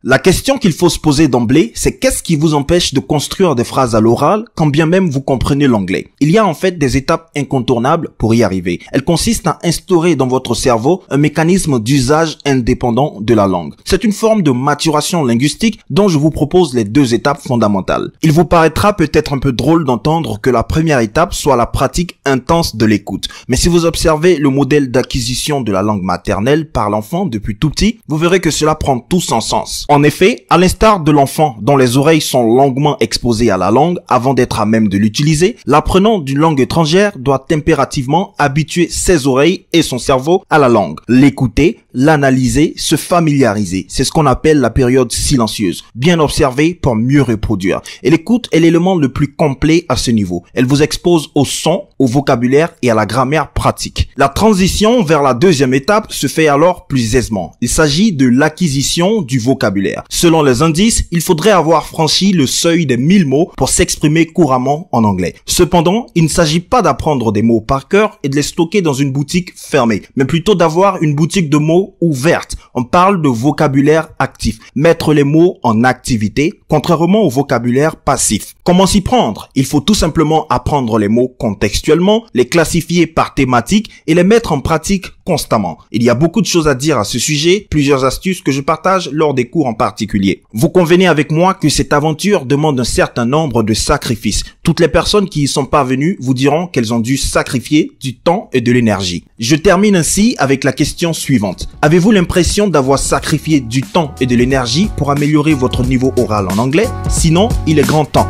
La question qu'il faut se poser d'emblée, c'est qu'est-ce qui vous empêche de construire des phrases à l'oral quand bien même vous comprenez l'anglais? Il y a en fait des étapes incontournables pour y arriver. Elles consistent à instaurer dans votre cerveau un mécanisme d'usage indépendant de la langue. C'est une forme de maturation linguistique dont je vous propose les deux étapes fondamentales. Il vous paraîtra peut-être un peu drôle d'entendre que la première étape soit la pratique intense de l'écoute. Mais si vous observez le modèle d'acquisition de la langue maternelle par l'enfant depuis tout petit, vous verrez que cela prend tout son sens. En effet, à l'instar de l'enfant dont les oreilles sont longuement exposées à la langue avant d'être à même de l'utiliser, l'apprenant d'une langue étrangère doit impérativement habituer ses oreilles et son cerveau à la langue, l'écouter, l'analyser, se familiariser. C'est ce qu'on appelle la période silencieuse, bien observée pour mieux reproduire. Et l'écoute est l'élément le plus complet à ce niveau. Elle vous expose au son, au vocabulaire et à la grammaire pratique. La transition vers la deuxième étape se fait alors plus aisément. Il s'agit de l'acquisition du vocabulaire. Selon les indices, il faudrait avoir franchi le seuil des 1000 mots pour s'exprimer couramment en anglais. Cependant, il ne s'agit pas d'apprendre des mots par cœur et de les stocker dans une boutique fermée, mais plutôt d'avoir une boutique de mots ouverte. On parle de vocabulaire actif, mettre les mots en activité, contrairement au vocabulaire passif. Comment s'y prendre? Il faut tout simplement apprendre les mots contextuellement, les classifier par thématique et les mettre en pratique constamment. Il y a beaucoup de choses à dire à ce sujet, plusieurs astuces que je partage lors des cours en particulier. Vous convenez avec moi que cette aventure demande un certain nombre de sacrifices. Toutes les personnes qui y sont parvenues vous diront qu'elles ont dû sacrifier du temps et de l'énergie. Je termine ainsi avec la question suivante. Avez-vous l'impression d'avoir sacrifié du temps et de l'énergie pour améliorer votre niveau oral en anglais? Sinon, il est grand temps.